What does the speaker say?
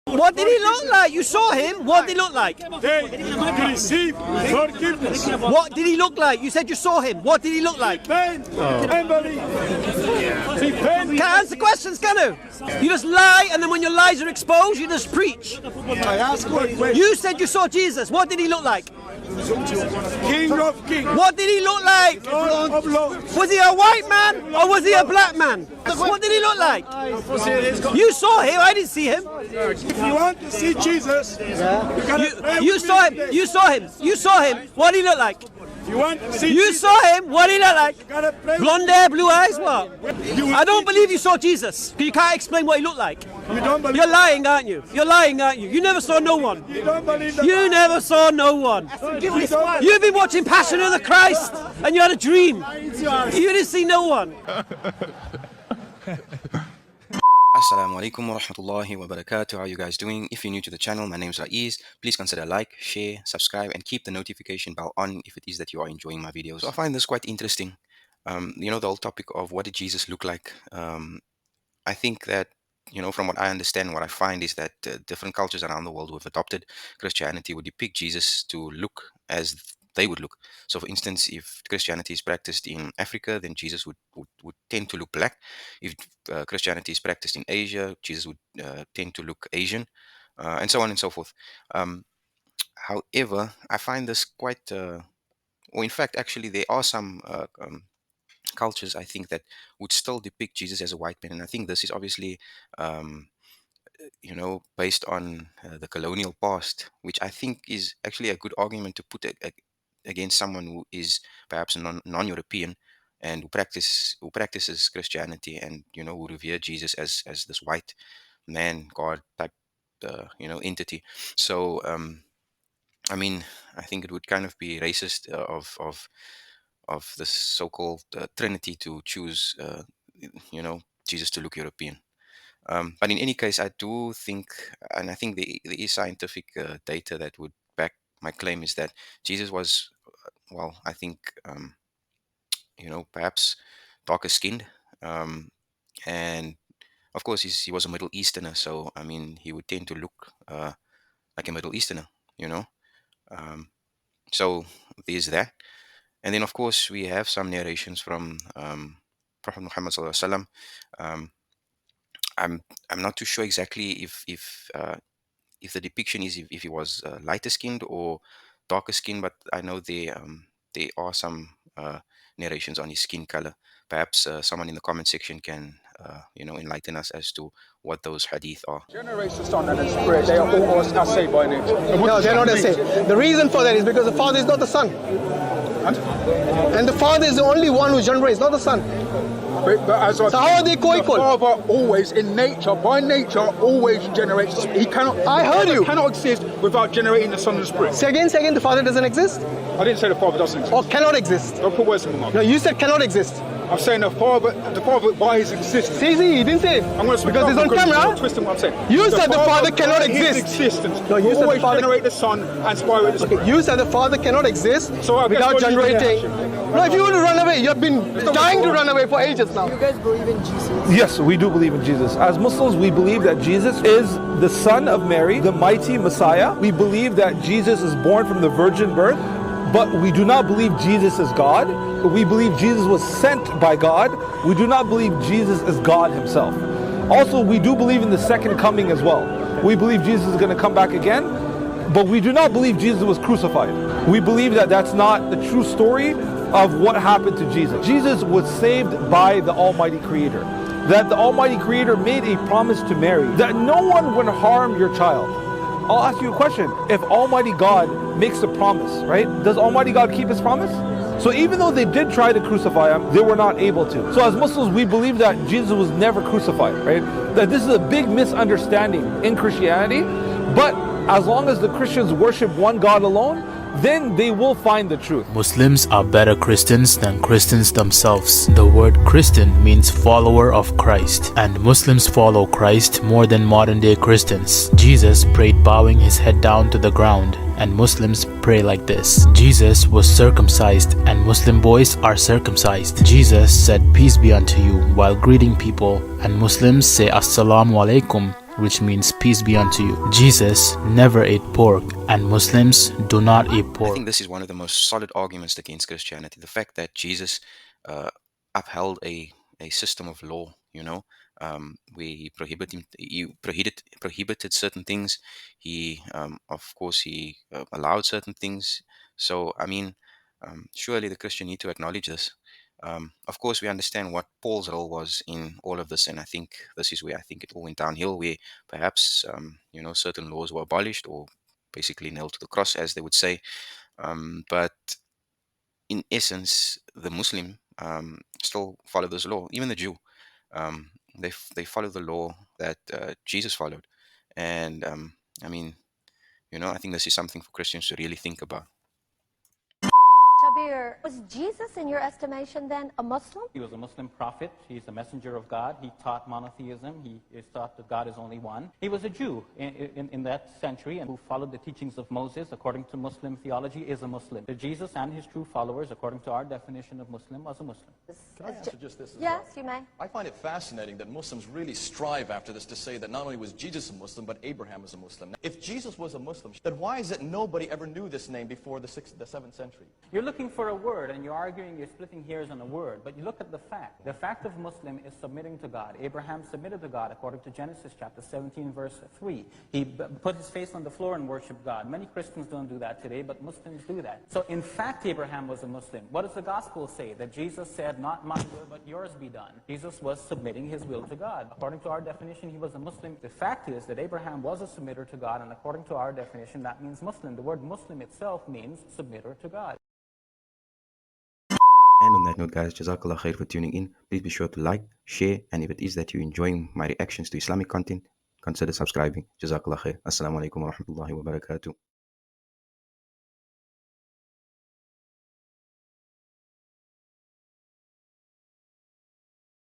What did he look like? You saw him. What did he look like? They receive forgiveness. What did he look like? You said you saw him. What did he look like? Repent and believe. Repent. Can't answer questions, can you? You just lie, and then when your lies are exposed, you just preach. I ask you a question. You said you saw Jesus. What did he look like? King of kings. What did he look like? Lord of lords. Was he a white man or was he a black man? What did he look like? You saw him. I didn't see him. If you want to see Jesus, you gotta pray You with saw me. him. You saw him. You saw him. What did he look like? You want to see You Jesus, saw him. What did he look like? you gotta pray with Blonde hair, blue eyes. What? You will I don't see- believe you saw Jesus. You can't explain what he looked like. You don't believe. You're lying, aren't you? You're lying, aren't you? You never saw no one. You don't believe that. You never saw no one. You've been watching Passion of the Christ and you had a dream. You didn't see no one. Assalamu alaikum wa rahmatullahi wa barakatuh. How are you guys doing? If you're new to the channel, my name is Raiz. Please consider like, share, subscribe, and keep the notification bell on if it is that you are enjoying my videos. So I find this quite interesting. The whole topic of what did Jesus look like? I think that, from what I understand, what I find is that different cultures around the world who have adopted Christianity would depict Jesus to look as they would look. So for instance, if Christianity is practiced in Africa, then Jesus would tend to look black. If Christianity is practiced in Asia, Jesus would tend to look Asian, and so on and so forth. However, I find this quite, or in fact, actually, there are some cultures, I think, that would still depict Jesus as a white man. And I think this is obviously, based on the colonial past, which I think is actually a good argument to put against someone who is perhaps non-European and who practices Christianity and who revere Jesus as this white man, God type entity. So I think it would kind of be racist of this so-called Trinity to choose Jesus to look European. But in any case, I do think, and I think there is scientific data that would back my claim, is that Jesus was, I think, perhaps darker skinned. And of course, he was a Middle Easterner. So, he would tend to look like a Middle Easterner, so there's that. And then, of course, we have some narrations from Prophet Muhammad sallallahu alaihi wasallam. I'm not too sure exactly if the depiction is if he was lighter skinned or darker skinned, but I know there are some narrations on his skin color. Perhaps someone in the comment section can enlighten us as to what those hadith are. Generates the Son and the Spirit, they are all saved by nature. No, they're not the same. The reason for that is because the Father is not the Son. And the Father is the only one who generates, not the Son. So how are they co-equal? The Father always, in nature, by nature, always generates. He cannot. I heard you. Cannot exist without generating the Son and the Spirit. Say again, the Father doesn't exist? I didn't say the Father doesn't exist. Or cannot exist? Don't put words in my mouth. No, you said cannot exist. I'm saying the Father by his existence. See, you didn't say it. I'm going to because it's on camera. Twisting what I'm saying. You said the Father cannot by his exist. Existence. No, you will said the always Father generate the Son and Spirit the Spirit. You said the Father cannot exist So I guess without what you generating. do No, if you want to run away, you've been dying to run away for ages now. You guys believe in Jesus? Yes, we do believe in Jesus. As Muslims, we believe that Jesus is the Son of Mary, the mighty Messiah. We believe that Jesus is born from the virgin birth, but we do not believe Jesus is God. We believe Jesus was sent by God. We do not believe Jesus is God himself. Also, we do believe in the second coming as well. We believe Jesus is going to come back again, but we do not believe Jesus was crucified. We believe that that's not the true story of what happened to Jesus. Jesus was saved by the Almighty Creator. That the Almighty Creator made a promise to Mary that no one would harm your child. I'll ask you a question. If Almighty God makes a promise, right? Does Almighty God keep his promise? So even though they did try to crucify him, they were not able to. So as Muslims, we believe that Jesus was never crucified, right? That this is a big misunderstanding in Christianity. But as long as the Christians worship one God alone, then they will find the truth. Muslims are better Christians than Christians themselves. The word Christian means follower of Christ, and Muslims follow Christ more than modern day Christians. Jesus prayed bowing his head down to the ground, and Muslims pray like this. Jesus was circumcised, and Muslim boys are circumcised. Jesus said peace be unto you while greeting people, and Muslims say assalamu alaikum which means peace be unto you. Jesus never ate pork, and Muslims do not eat I pork. think this is one of the most solid arguments against Christianity. The fact that Jesus upheld a system of law, where he prohibited certain things. He, of course, he allowed certain things. So, I mean, surely the Christian need to acknowledge this. Of course, we understand what Paul's role was in all of this, and I think this is where I think it all went downhill, where perhaps certain laws were abolished or basically nailed to the cross, as they would say. But in essence, the Muslim still follow this law. Even the Jew, they follow the law that Jesus followed. And I mean, I think this is something for Christians to really think about. Shabir, was Jesus, in your estimation, then a Muslim? He was a Muslim prophet. He's a messenger of God. He taught monotheism. He taught that God is only one. He was a Jew in that century and who followed the teachings of Moses according to Muslim theology is a Muslim. So Jesus and his true followers, according to our definition of Muslim, was a Muslim. Can I answer just this as Yes, well? you may. I find it fascinating that Muslims really strive after this to say that not only was Jesus a Muslim, but Abraham is a Muslim. If Jesus was a Muslim, then why is it nobody ever knew this name before the 7th century? You're looking for a word, and you're arguing, you're splitting hairs on a word, but you look at the fact. The fact of Muslim is submitting to God. Abraham submitted to God according to Genesis chapter 17, verse 3. He put his face on the floor and worshiped God. Many Christians don't do that today, but Muslims do that. So in fact, Abraham was a Muslim. What does the gospel say? That Jesus said, not my will, but yours be done. Jesus was submitting his will to God. According to our definition, he was a Muslim. The fact is that Abraham was a submitter to God, and according to our definition, that means Muslim. The word Muslim itself means submitter to God. And on that note, guys, Jazakallah khair for tuning in. Please be sure to like, share, and if it is that you're enjoying my reactions to Islamic content, consider subscribing. Jazakallah khair. Assalamu alaikum wa rahmatullahi wa barakatuh.